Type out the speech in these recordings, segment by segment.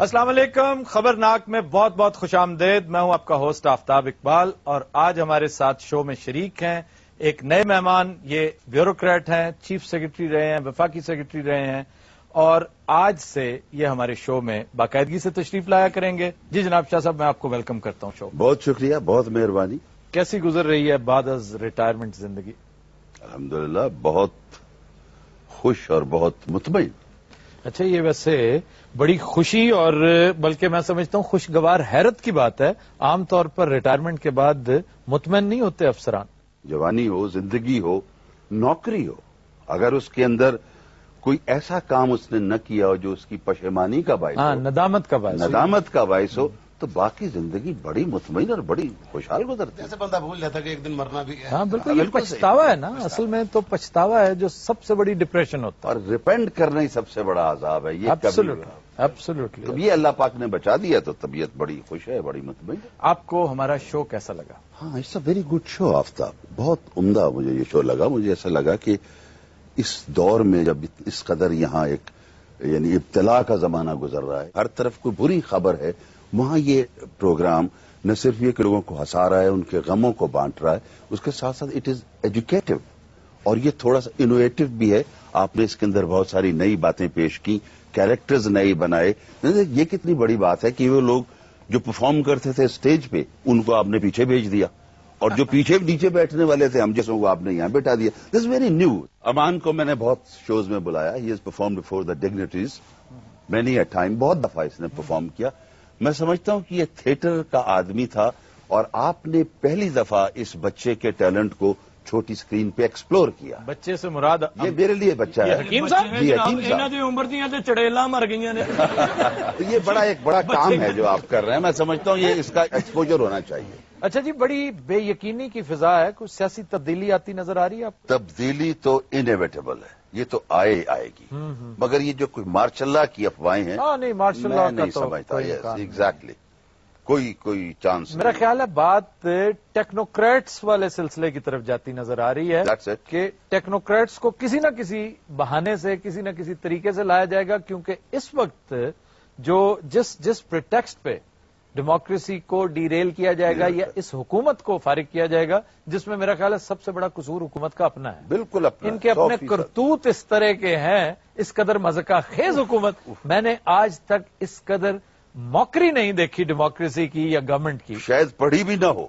السلام علیکم. خبرناک میں بہت بہت خوش آمدید. میں ہوں آپ کا ہوسٹ آفتاب اقبال اور آج ہمارے ساتھ شو میں شریک ہیں ایک نئے مہمان. یہ بیوروکریٹ ہیں, چیف سیکرٹری رہے ہیں, وفاقی سیکرٹری رہے ہیں اور آج سے یہ ہمارے شو میں باقاعدگی سے تشریف لایا کریں گے. جی جناب شاہ صاحب, میں آپ کو ویلکم کرتا ہوں شو. بہت شکریہ, بہت مہربانی. کیسی گزر رہی ہے بعد از ریٹائرمنٹ زندگی؟ الحمدللہ بہت خوش اور بہت مطمئن. اچھا, یہ ویسے بڑی خوشی اور بلکہ میں سمجھتا ہوں خوشگوار حیرت کی بات ہے. عام طور پر ریٹائرمنٹ کے بعد مطمئن نہیں ہوتے افسران. جوانی ہو, زندگی ہو, نوکری ہو, اگر اس کے اندر کوئی ایسا کام اس نے نہ کیا ہو جو اس کی پشیمانی کا باعث ہو, ندامت کا باعث ہو, تو باقی زندگی بڑی مطمئن اور بڑی خوشحال گزرتی ہے. ایسے بندہ بھول جاتا کہ ایک دن مرنا بھی ہے. ہاں بالکل, یہ پچھتاوا ہے نا, اصل میں تو پچھتاوا ہے جو سب سے بڑی ڈپریشن ہوتا ہے. اور ریپینٹ کرنا ہی سب سے بڑا عذاب ہے. یہ ایبسولوٹلی. تو یہ اللہ پاک نے بچا دیا تو طبیعت بڑی خوش ہے, بڑی مطمئن ہے. آپ کو ہمارا شو کیسا لگا؟ ہاں, it's a very good show آفتاب. بہت عمدہ مجھے یہ شو لگا. مجھے ایسا لگا کہ اس دور میں جب اس قدر یہاں ایک یعنی ابتلا کا زمانہ گزر رہا ہے, ہر طرف کوئی بری خبر ہے, وہاں یہ پروگرام نہ صرف یہ کہ لوگوں کو ہنسا رہا ہے, ان کے غموں کو بانٹ رہا ہے, اس کے ساتھ ساتھ اٹ از ایجوکیٹو اور یہ تھوڑا سا انوویٹو بھی ہے. آپ نے اس کے اندر بہت ساری نئی باتیں پیش کی, کیریکٹرز نئے بنائے. یہ کتنی بڑی بات ہے کہ وہ لوگ جو پرفارم کرتے تھے اسٹیج پہ ان کو آپ نے پیچھے بھیج دیا, اور جو پیچھے نیچے بیٹھنے والے تھے ہم جیسوں کو آپ نے یہاں بیٹھا دیا. This very new. امان کو میں نے بہت شوز میں بلایا. He has perform before the dignitaries many a time. بہت دفعہ اس نے پرفارم کیا. میں سمجھتا ہوں کہ یہ تھیٹر کا آدمی تھا اور آپ نے پہلی دفعہ اس بچے کے ٹیلنٹ کو چھوٹی سکرین پہ ایکسپلور کیا. بچے سے مراد یہ میرے لیے بچہ ہے. حکیم صاحب, جی حکیم صاحب, عمر دیا چڑیلا مر گئی نے. یہ ایک بڑا کام ہے جو آپ کر رہے ہیں. میں سمجھتا ہوں یہ اس کا ایکسپوجر ہونا چاہیے. اچھا جی, بڑی بے یقینی کی فضا ہے. کچھ سیاسی تبدیلی آتی نظر آ رہی ہے آپ کو؟ تبدیلی تو انیویٹیبل ہے, یہ تو آئے گی, مگر یہ جو کوئی مارش اللہ کی افواہیں ہیں, نہیں مارش اللہ میں نہیں سمجھتا. ایگزیکٹلی کوئی چانس. میرا خیال ہے بات ٹیکنوکریٹس والے سلسلے کی طرف جاتی نظر آ رہی ہے کہ ٹیکنوکریٹس کو کسی نہ کسی بہانے سے, کسی نہ کسی طریقے سے لایا جائے گا, کیونکہ اس وقت جو جس پریٹیکسٹ پہ ڈیموکریسی کو ڈی ریل کیا جائے گا یا اس حکومت کو فارغ کیا جائے گا, جس میں میرا خیال ہے سب سے بڑا قصور حکومت کا اپنا ہے. بالکل اپنا. ان کے اپنے کرتوت اس طرح کے ہیں, اس قدر مذاق خیز حکومت میں نے آج تک اس قدر موکری نہیں دیکھی ڈیموکریسی کی یا گورنمنٹ کی. شاید پڑھی بھی نہ ہو,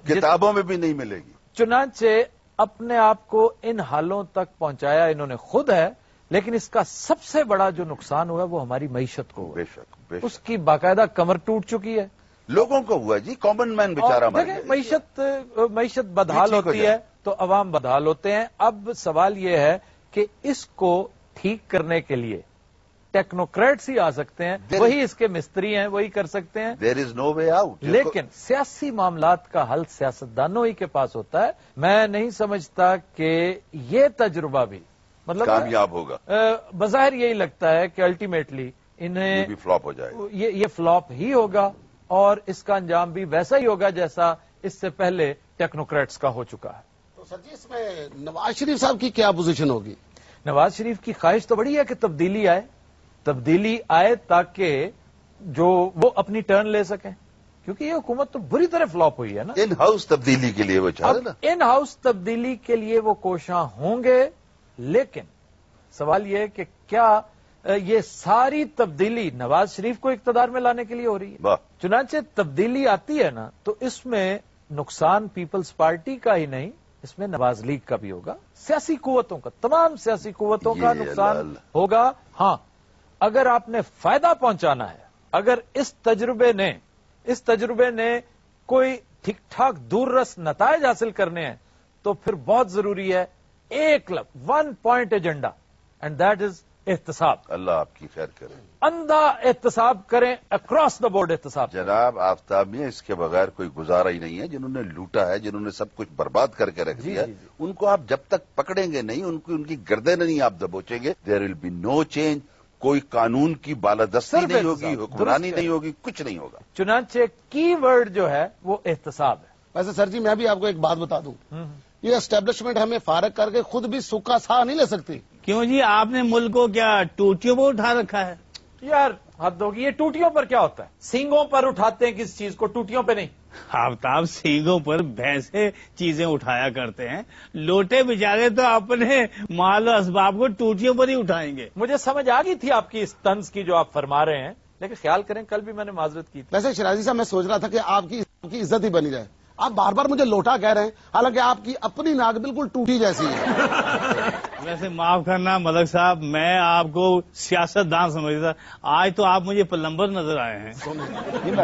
کتابوں میں بھی نہیں ملے گی. چنانچہ اپنے آپ کو ان حالوں تک پہنچایا انہوں نے خود ہے, لیکن اس کا سب سے بڑا جو نقصان ہوا وہ ہماری معیشت کو ہوا. بے شک. اس کی باقاعدہ کمر ٹوٹ چکی ہے. لوگوں کو ہوا جی, کامن مین بیچارہ مر گیا. معیشت بدحال ہوتی ہے تو عوام بدحال ہوتے ہیں. اب سوال یہ ہے کہ اس کو ٹھیک کرنے کے لیے ٹیکنوکریٹس ہی آ سکتے ہیں, وہی اس کے مستری ہیں, وہی کر سکتے ہیں. دیر از نو وے آؤٹ. لیکن سیاسی معاملات کا حل سیاستدانوں ہی کے پاس ہوتا ہے. میں نہیں سمجھتا کہ یہ تجربہ بھی مطلب کامیاب ہوگا. بظاہر یہی لگتا ہے کہ الٹیمیٹلی انہیں بھی فلاپ ہو جائے گا. یہ فلاپ ہی ہوگا اور اس کا انجام بھی ویسا ہی ہوگا جیسا اس سے پہلے ٹیکنوکریٹس کا ہو چکا ہے. تو سر جی, اس میں نواز شریف صاحب کی کیا پوزیشن ہوگی؟ نواز شریف کی خواہش تو بڑی ہے کہ تبدیلی آئے تاکہ جو وہ اپنی ٹرن لے سکیں, کیونکہ یہ حکومت تو بری طرح فلاپ ہوئی ہے نا. ان ہاؤس تبدیلی کے لیے وہ چاہتے نا. ان ہاؤس تبدیلی کے لیے وہ کوشاں ہوں گے, لیکن سوال یہ ہے کہ کیا یہ ساری تبدیلی نواز شریف کو اقتدار میں لانے کے لیے ہو رہی ہے؟ چنانچہ تبدیلی آتی ہے نا تو اس میں نقصان پیپلز پارٹی کا ہی نہیں, اس میں نواز لیگ کا بھی ہوگا, سیاسی قوتوں کا, تمام سیاسی قوتوں کا نقصان ہوگا. ہاں, اگر آپ نے فائدہ پہنچانا ہے, اگر اس تجربے نے کوئی ٹھیک ٹھاک دور رس نتائج حاصل کرنے ہیں تو پھر بہت ضروری ہے ایک لفظ, 1 point agenda, and that is احتساب. اللہ آپ کی خیر کرے. اندھا احتساب کریں, اکراس دا بورڈ احتساب. جناب آفتاب میں اس کے بغیر کوئی گزارا ہی نہیں ہے. جنہوں نے لوٹا ہے, جنہوں نے سب کچھ برباد کر کے رکھ دیا, ان کو آپ جب تک پکڑیں گے نہیں, ان کی گردنیں نہیں آپ دبوچیں گے, دیر ول بی نو چینج. کوئی قانون کی بالادستی نہیں ہوگی, حکمرانی نہیں ہوگی, کچھ نہیں ہوگا. چنانچہ کی ورڈ جو ہے وہ احتساب ہے. ویسے سر جی, میں بھی آپ کو ایک بات بتا دوں, یہ اسٹیبلشمنٹ ہمیں فارغ کر کے خود بھی سوکھا سا نہیں لے سکتی. کیوں جی, آپ نے ملک کو کیا ٹوٹیوں پر اٹھا رکھا ہے؟ یار حد ہوگی. یہ ٹوٹیوں پر کیا ہوتا ہے؟ سینگوں پر اٹھاتے ہیں کس چیز کو, ٹوٹیوں پہ نہیں. آفتاب سینگوں پر بھینسے چیزیں اٹھایا کرتے ہیں, لوٹے بیچارے تو اپنے مال و اسباب کو ٹوٹیوں پر ہی اٹھائیں گے. مجھے سمجھ آ گئی تھی آپ کی اس طنز کی جو آپ فرما رہے ہیں, لیکن خیال کریں کل بھی میں نے معذرت کی تھی. ویسے شیرازی صاحب میں سوچ رہا تھا کہ آپ کی عزت ہی بنی جائے. آپ بار بار مجھے لوٹا کہہ رہے ہیں, حالانکہ آپ کی اپنی ناک بالکل ٹوٹی جیسی ہے. ویسے معاف کرنا ملک صاحب, میں آپ کو سیاست دان سمجھتا, آج تو آپ مجھے پلمبر نظر آئے ہیں.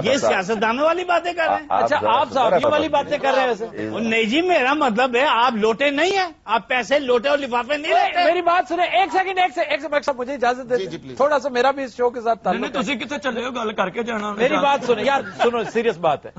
یہ سیاست دانوں والی باتیں کر رہے ہیں. اچھا آپ صحافیوں والی باتیں کر رہے ہیں ویسے. نہیں جی, میرا مطلب ہے آپ لوٹے نہیں ہیں, آپ پیسے لوٹے اور لفافے نہیں لیتے. میری بات سنیں ایک سیکنڈ, مجھے اجازت دیں تھوڑا سا, میرا بھی اس شو کے ساتھ تعلق ہے. تھی کتنے چلے ہو گل کر کے جانا. میری بات سنیں یار, سنو سیریس بات ہے.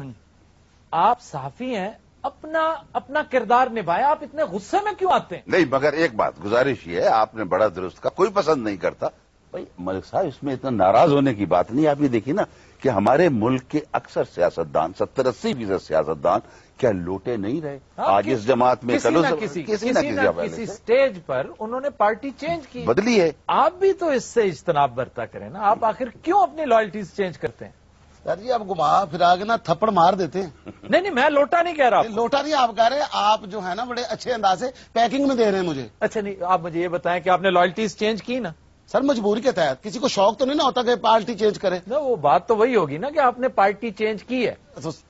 آپ صحافی ہیں, اپنا کردار نبھایا, آپ اتنے غصے میں کیوں آتے ہیں؟ نہیں, مگر ایک بات گزارش یہ ہے, آپ نے بڑا درست کہا, کوئی پسند نہیں کرتا. بھائی ملک صاحب, اس میں اتنا ناراض ہونے کی بات نہیں. آپ یہ دیکھیے نا کہ ہمارے ملک کے اکثر سیاستدان 70-80% سیاستدان کیا لوٹے نہیں رہے. آج اس جماعت میں کسی نہ کسی سٹیج پر انہوں نے پارٹی چینج کی, بدلی ہے. آپ بھی تو اس سے اجتناب برتا کریں نا. آپ آخر کیوں اپنی لائلٹیز چینج کرتے ہیں؟ سر جی آپ گھما پھرا کے نا تھپڑ مار دیتے ہیں. نہیں, میں لوٹا نہیں کہہ رہا. لوٹا نہیں آپ کہہ رہے, آپ جو ہے نا بڑے اچھے انداز سے پیکنگ میں دے رہے ہیں مجھے. اچھا نہیں, آپ مجھے یہ بتائیں کہ آپ نے لائلٹیز چینج کی نا. سر مجبوری کے تحت, کسی کو شوق تو نہیں نا ہوتا کہ پارٹی چینج کرے. وہ بات تو وہی ہوگی نا کہ آپ نے پارٹی چینج کی ہے.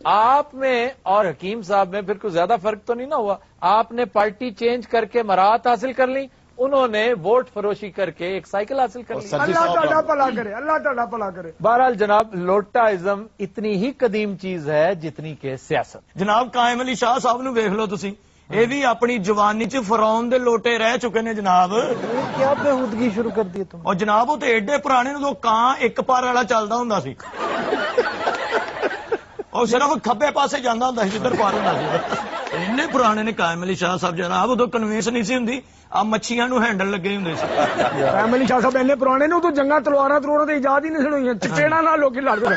آپ میں اور حکیم صاحب میں پھر کوئی زیادہ فرق تو نہیں نا ہوا. آپ نے پارٹی چینج کر کے مراعات حاصل کر لی, انہوں نے ووٹ فروشی کر کے ایک سائیکل حاصل کر لی. اللہ تعالیٰ بھلا کرے, اللہ تعالیٰ بھلا کرے. بہرحال جناب, لوٹاازم اتنی ہی قدیم چیز ہے جتنی کہ سیاست. جناب قائم علی شاہ صاحب نو ویکھ لو تسی, یہ بھی اپنی جوانی چ فرعون دے لوٹے رہ چکے نے جناب. کیا بےہودگی شروع کر دی تم. اور جناب وہ تو ایڈے پرانے تو کان ایک پار والا چلتا ہوں سی, اور صرف کھبے پاسے جانا ہوں جدھر پار ہونا سی. اینے پرانے نے قائم علی شاہ صاحب جناب. ادو کنوینس نہیں سی ہوں, آ مچھیاں نو ہینڈل لگے ہوں. قائم علی شاہ صاحب اینے پرانے نے تو جنگاں تلوار تلوار تو ایجاد ہی نہیں ہوئی, چپیڑا نہ لوگ لڑتے.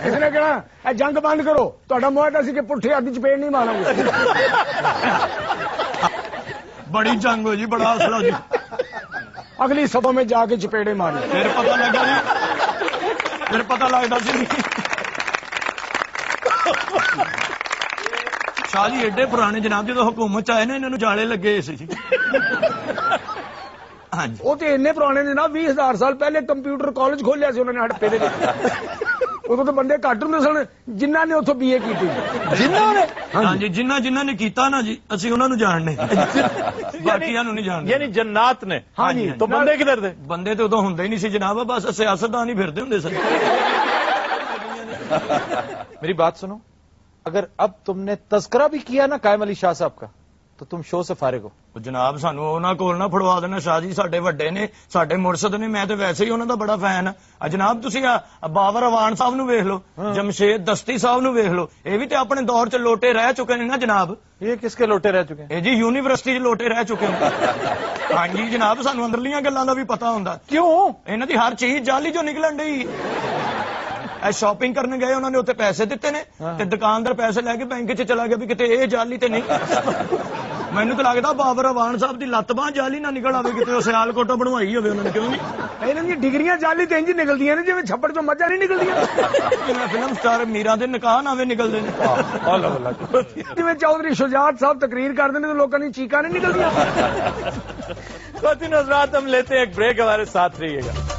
اس نے کہنا اے جنگ بند کرو, تا معاہدہ سی کہ پٹھے ہاتھ چپیڑ نہیں مارا گے. بڑی جنگ ہو جی, بڑا حوصلہ جی. اگلی صفوں میں جا کے چپیڑے مارے, پھر پتہ لگا جی, پھر پتہ لگتا سی. شاہ جی ایڈے پرانے جناب جدو حکومت آئے نا, انہوں جالے لگے سی. ہاں جی, وہ تو اینے پرانے نے نا, 20,000 سال پہلے کمپیوٹر کالج کھولیا سی انہوں نے ہڑپے دے. ادو تو بندے گھٹ ہوں سن جنہ نے اتوں BA کی. ہاں جی, جنہ نے کیتا نا جی, اسی انہوں نے جاننے, باقیاں نہیں جاننے. یعنی جنات نے. ہاں جی, تو بندے کدھر تھے؟ بندے تو ادو ہوں ہی نہیں سی جناب, بس سیاستدان ہی پھرتے ہوں سن. میری بات سنو, اگر اب تم نے تذکرہ بھی کیا نا قائم علی شاہ صاحب کا, تو تم شو سے فارغ ہو. جناب سانو انہاں کول نہ پھڑوا دینا شاہ جی, ساڈے وڈے نے, ساڈے مرشد نے, میں تو ویسے ہی انہاں دا بڑا فین ہاں. جناب تسی باور اوان صاحب نو ویکھ لو, جمشید دستی صاحب نو ویکھ لو, یہ بھی تے اپنے دور چ لوٹے رہ چکے نے نا جناب. یہ کس کے لوٹے رہ چکے ہیں؟ یہ جی یونیورسٹی چ لوٹے رہ چکے ہیں. ہاں جی جناب, سانو اندرلیاں گلاں دا بھی پتہ ہوندا. کیوں؟ انہاں دی ہر چیز جعلی جو نکلن ڈئی. شاپنگ کرنے گئے, انہوں نے اتنے پیسے دیتے نے, تے دکاندار پیسے لے کے بینک چ چلا گیا بھی کتے یہ جعلی تے نہیں. مینوں تو لگتا بابر اوان صاحب دی لت باں جعلی نہ نکل آئے, کتے سیال کوٹا بنوائی ہوے انہوں نے. کیوں نہیں؟ انہاں دی ڈگریاں جعلی تے انج نکلدیاں نے جویں چھپڑ چوں مجھاں نہیں نکلدیاں. فلم سٹار میرا دے نکاح ناوے نکلدے نے. جویں چودھری شجاعت صاحب تقریر کردے نے تے لوکاں دی چیخاں نہیں نکلدیاں. خواتین حضرات, ہم لیتے ہیں ایک بریک, ہمارے ساتھ رہیے گا.